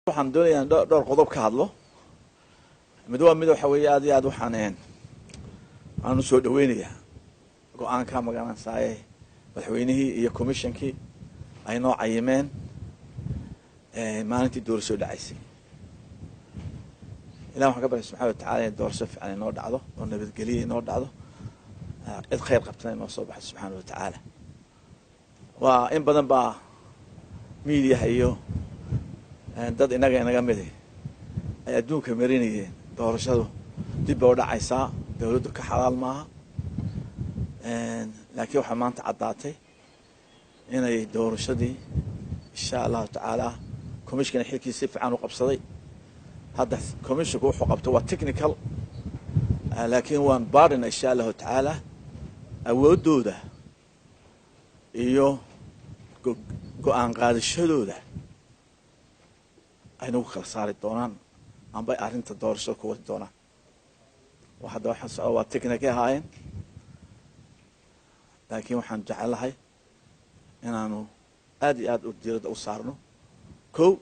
waxaan doonayaa dhowr qodob ka hadlo mid waxa weeye aad iyo aad aan u soo dhaweynayaa go'aanka magaranayay madaxweynihii iyo commissionkii ay noo cayimeen maalintii doorasho dhacaysay ilaahay waxaan ka baryay subxaanahu wa tacaala in doorasho fiican inoo dhacdo oo nabadgelyo inoo dhacdo cid khayr qabtana inoo soo baxo subxaanahu wa tacaala waa in badan baa media iyo dad inaga mid ay adduunka marinayeen doorashadu dib u dhacaysaa dawladdu ka xalaal maaha laakiin waxa maanta caddaatay inay doorashadii insha Allah taala commission xilkiisa fiican u qabsaday hadda commissionku wuxuu qabto waa technical laakiin waan baarina insha Allah taala awoodooda iyo go'aan qaadashadooda aynu kala saari doonaan amba arrinta doorashada ku wadi doonaan waxda waxa soo waa technical ahayn laakiin waxaan jecelahay inaanu aad iyo aad u diirada u saarno koow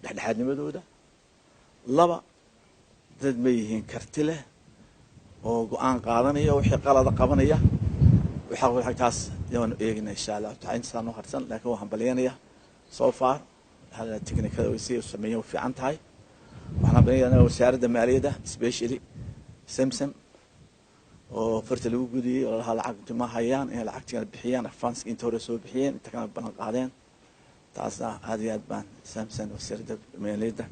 dhexdhexaadnimadooda laba dad ma yihiin karti leh oo go'aan qaadanaya wixii qalad qabanaya waxa taas yaan eegnaa insha Allah taala intaan oo harsan laakiin waxaan baleenayaa so far هذا تكنيكال ويصير سميه في عنتهاي وإحنا بنينا وسعر مالية especially سمسم وفرت الوجودي ولا هالعقد ما هيان هي العقد كان بحيان فانس إنتورسو بحيان أنت كان بنا قاعدين تعرف هذه أدبان سمسم وسعر مالية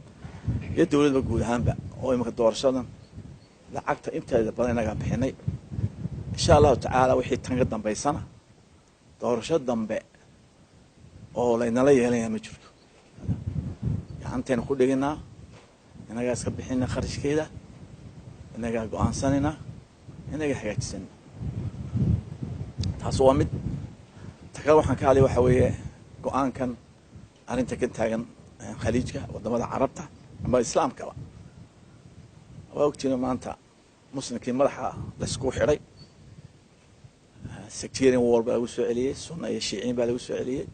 يدور بقول هم بقى هو يمكن دور شلون العقد إمتى إذا بدنا قاعد بحيني إن شاء الله تعالى وحيد تنقدم بيسنا دور شدم بقى أو لين لا يهلي مجرد أنتين خدينا أنا جالس كبحين خارج كذا أنا جال قان سننا أنا جال حاجات سن تصور مد تكلم عن كالي وحويه قان كان أنت كنت هاجن خليجك وضمن عربته أما الإسلام كلا وقتنا ما أنت مسلم كي مرحة لسكو حري سكتيرين وول بلغوسو عليه سنة الشيعين بلغوسو عليه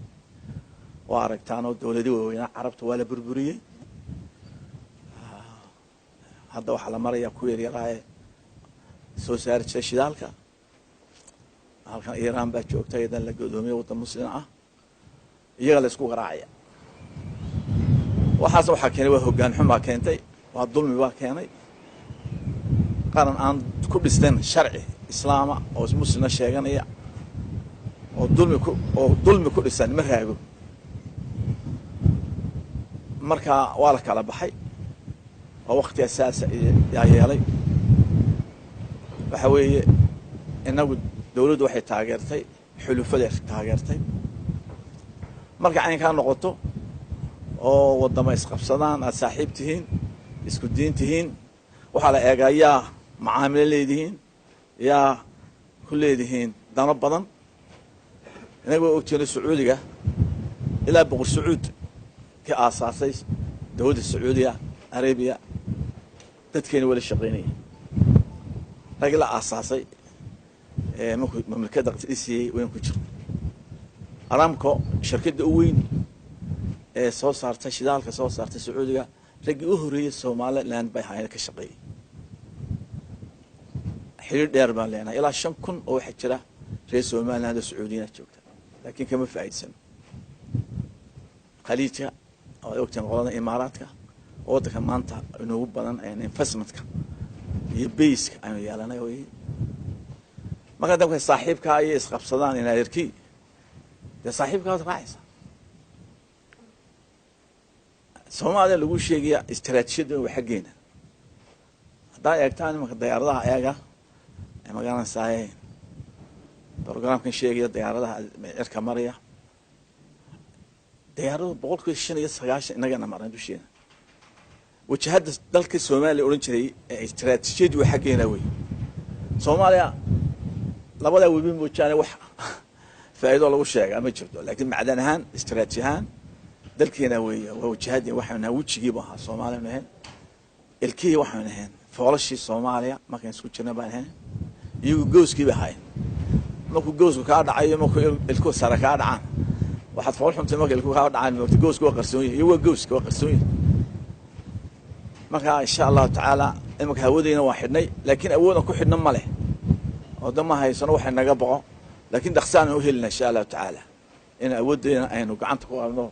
واركتانو دولدي وين عربت ولا بربريه هذا وحلا مريا كوير يراي سو سارت شيدالكا halkan Iran baa joogtay idan la gudoomiyo waddan muslim ah iyaga la isku qaraacay waxa keenay waa hoggaan xumo keentay waa dulmi waa keenay qaran aan ku dhisteen sharci islaama oo muslim sheeganaya oo dulmi ku dhisan ma raago marka waa la kala baxay oo waqti asaas ah yeelay waxa weeye inagu dawladdu waxay taageertay xulufada taageertay marka ay ka noqoto oo wadamo isqabsadaan aad saaxiib tihiin isku diin tihiin waxa la eegayaa macaamil leedihiin yaa ku leedihiin dano badan inagu ogtiina Sacuudiga ilaa boqor Sacuud كأساسي دولة السعودية عربية تتكين ولا شقينية لكن لا أساسي مملكة رئيسية وين كتير أرامكو شركة دوين سو صارت شدال كسو صارت السعودية رجعوه رئيس الصومال لان بيحاول كشقي حيل ديربان لنا إلى شن كن أو حجرة رئيس الصومال هذا السعوديين تشوكته لكن كم فايد سن خليجها وقت قولنا إماراتك وقتك ما أنت إنه بدن يعني فسمتك يبيسك أنا يالنا وي ما قدامك صاحبك أي إسقاط صدان إلى يركي ده صاحبك هذا راعي سوما هذا اللي وش يجي استراتيجية وحقينا ده يكتاني ما قد يرضى أيها ما كان ساي برنامج كان شيء يجي يرضى إركب مريا ديارو بقول كل شيء يسقاش نجنا مرة دوشين وشهد ذلك الصومالي أورنجري استراتيجية وحقينا وي صوماليا لابد وبين وجهنا وح فايدة ولا وشيء ما شفته لكن معدنهان استراتيجيان ذلك هنا وي وجهدي وحنا وجه جيبها صوماليا من هنا الكي وحنا من هنا فورشي صوماليا ما كان سكوتشنا بين هنا يجوز كي بهاي ما كو جوز كارد عايم ما كو الكو سركاد عام واحد فول حمت ماك الكو كارد عام ما تجوز كو قرسوني هو جوز كو قرسوني marka insha Allah taala imaka hawadayna waa xidhnay laakiin awoodan ku xidhna ma leh wadama haysano waxa naga boqo laakiin dhaqsaan u helina insha Allah taala in awoodayna aynu gacanta ku qabno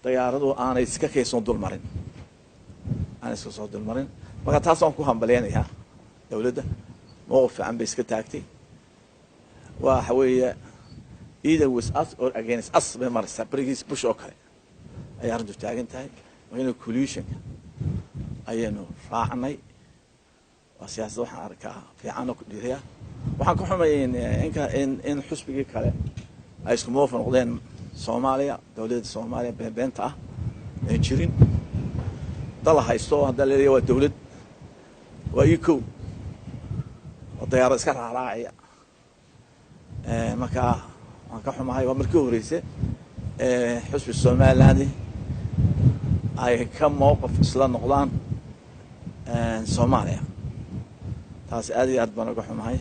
diyaaradu aanay iska kaysan dul marin aan iska soo dul marin marka taas aan ku hambaleynayaa dawladda mowqif fiican bay iska taagtay waxa weeye either with us or against us bay maraysaa brigis bush oo kale ay arrintu taagan tahay in collusion ayaynu raacnay waa siyaasad waxaan arkaa fiican oo ku dhiiraya waxaan ku xumayn in xusbigii kale ay isku moofan noqdeen Soomaaliya dawladda Soomaaliya beenta ah ee jirin dal haysto hadda leeyahay waa dawlad waa iko diyaarad iska raacaya marka aan ka xumahay waa markii horeysay xusbi Soomaaliland ay ka mowqif isla noqdaan Soomaaliya taas aad iyo aad baan uga xumahay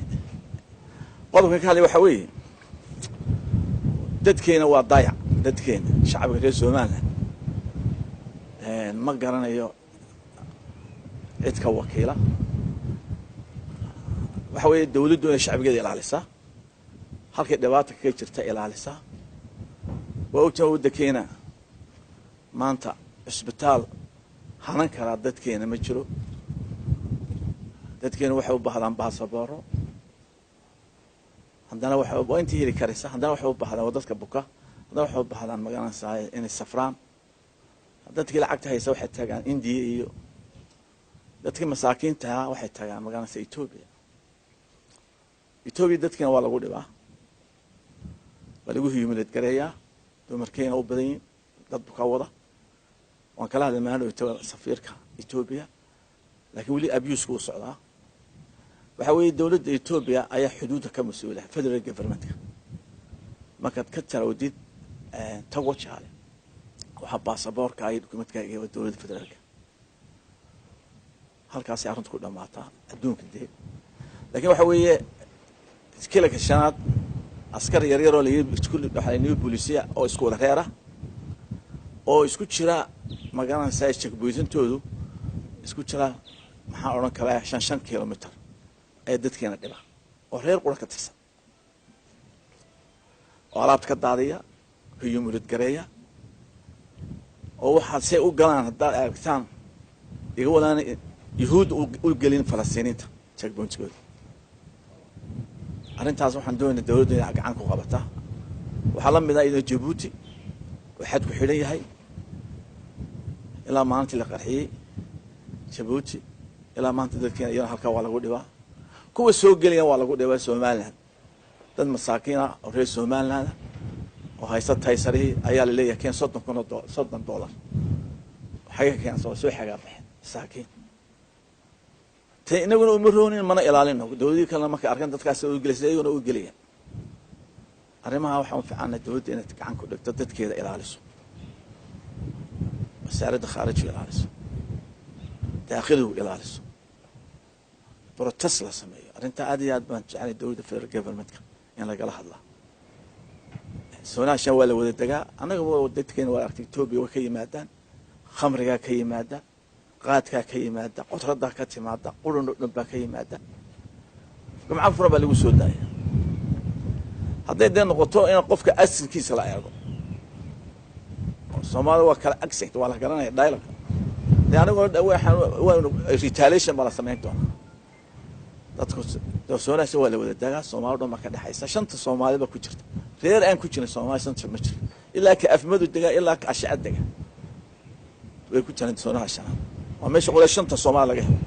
qodobka kale waxa weeye dadkeena waa dayac dadkeena shacabka reer Soomaaliland ma garanayo cid ka wakiila waxa weeye dawladdu ay shacabkeeda ilaalisaa halkii dhibaato ka jirta ilaalisaa waa ogtahay waddankeena maanta isbitaal hanan kara dadkeena ma jiro dadkeena waxay u baahdaan baasabooro haddana waxay intii heli karaysa haddana waxay u baahdaan dadka buka haddana waxay u baahdaan magaranaysaa inay safraan dadkii lacagta haysa waxay tagaan India iyo dadkii masaakiinta waxay tagaan magaranaysaa Ethiopia dadkeena waa lagu dhibaa waa lagu hiyuumad gareeyaa dumarkeena u badan yihiin dad buka wada waan kala hadalmaano safiirka Ethiopia laakiin wali abuse ku socdaa waxa weeye dawladda Ethiopia ayaa xuduudda ka mas'uula federal government-ka markaad ka tarawdid tago jaale waxa baasaboorka ay dukumeedka ay dawladda federaalka halkaas ay arrintu ku dhamaataa adduunka dee laakiin waxa weeye iskala ka shanaad askar yar yar oo la isku dhaxaynay booliisiya oo isku wada reera oo isku jira magaranaysaa checkpointoodu isku jira maxaa oran karaa 5 kilomitir ee dadkeena dhiba oo reer qura ka tirsan oo alaabta ka daadiya hiyuumad gareeya oo waxa say u galaan hadda aragtaan iga wadaan yahuud u galin Falastiiniinta checkpointkooda arrintaas waxaan doonayaa dawladda inay gacan ku qabato waxa la mid ah in Djibouti waxaad ku xidhan yahay ilaa maanta la qarxiyay Djibouti ilaa maanta dadkeena iyana halka waa lagu dhibaa kuwa soo gelaya waa lagu dhibaa Soomaaliland dad masaakiin ah oo reer Soomaaliland oo haysta taysari ayaa la leeyahay keen $30 waxay keen soo xagaa baxay masaakiin tay inaguna uma roonin mana ilaalino dawladii kale markay arkaan dadkaas oo gelisay iyaguna u geliyaan arrimaha waxaan fiicnaa dawladda inay gacan ku dhigto dadkeeda ilaaliso wasaaradda khaarijiga ilaaliso daaqiligu ilaaliso protest la sameeyo arrinta aad iyo aad baan jeclay dawladda federal government-ka in lagala hadlaa Soomaaliya waa la wada dagaa anaga dadkeena waa aragtay Ethiopia way ka yimaadaan khamriga ka yimaada qaadka ka yimaada qudrada ka timaada qulun dhanba ka yimaada gumca fura baa lagu soo daaya hadday noqoto in qofka asalkiisa la eego Soomaaliya waa kala accent waa la garanaya dialogue anagoo waa retaliation bala sameyn doona dadku Soomaaliya waa la wada dagaa Soomaaliya dhan ma ka dhaxaysa shanta Soomaaliya ba ku jirta reer aan ku jirin Soomaaliya shanta ma jiro ilaa ka afmadu dagaa ilaa ka ashcad dagaa way ku jiraan Soomaaliya shanaad waa meesha qolay shanta Soomaaliya laga helo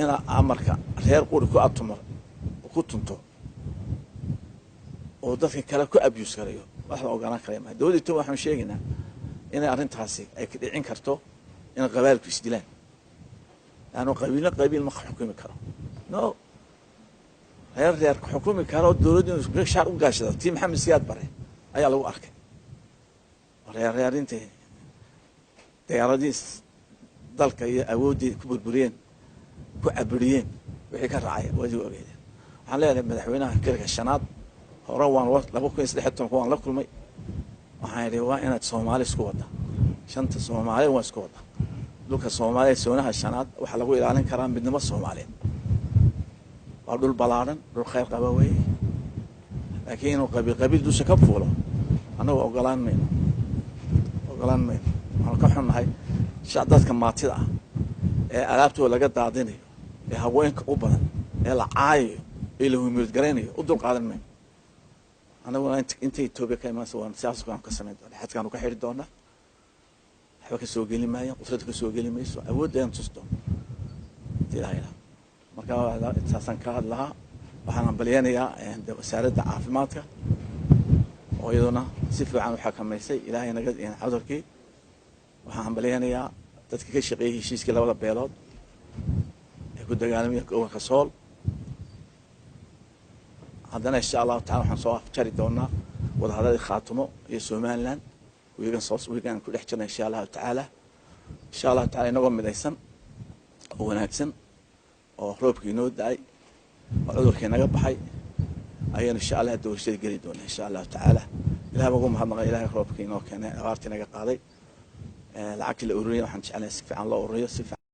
ina amarka reer qori ku atumar ku tunto oo dadka kale ku abuse gareeyo waxa ogaana kareema dawladdu waxaan sheegaynaa in arrintaasi ay ka dhicin karto in qabailku isdilaan aanu qabiil ma xukumi karo no reer xukumi karo dawladdu isku shaar u gaashada tii Maxamed Siyaad Bare ayaa lagu arkay reer intee diyaaradis dalka iyo awoodii ku burburiyeen ku caburiyeen wixii ka raacay wadi ogeeyeen waxaan leeyahay madaxweynaha kirka shanaad hore waan 2013 waan la kulmay waxaan yiri waa inaad Soomaali isku wada shanta Soomaali waa isku wada dhulka Soomaaliya soonaha shanaad waxa lagu ilaalin karaa midnimo Soomaaliyeed waa dhul balaaran dhul khayr qaba way laakiin inuu qabiil dusha ka fuulo anagu ogolaan mayno waxaan ka xunnahay dadka maatida ah ee alaabtooda laga daadinayo ee haweenka u badan ee la caayo ee la humid garanayo u dul qaadan mayno anaguna inta Itoobiya ka imaanaysa waan siyaas ka sameyn doonaa xadkaan ka xiri doonaa waxba ka soo geli maayo qofrad ka soo geli mayso awoodeen tusto ilaahay marka intaasaan ka hadlahaa waxaan baliyanayaa wasaaradda caafimaadka oo iyaduna si fiican u xakameysay ilaahay naga cudurkii waxaan baliyanayaa dadka ka shaqeeyay heshiiskii labada beelood ee ku dagaalamaya gobolka Sool haddana insha Allah taala waxaan soo afjari doonaa wadahadalada Khaatumo iyo Somaliland wiigan ku dhex jirnaa insha Allah taala inagoo midaysan oo wanaagsan oo roobkii noo daay oo cudurkii naga baxay ayaan insha Allah doorashada gali doonaa insha Allah taala ilaahay ugu mahadnaqay ilaahay roobkii noo keenay abaartii naga qaaday lacagtii la ururiyay waxaan jeclahay si fiican loo ururiyo si fiican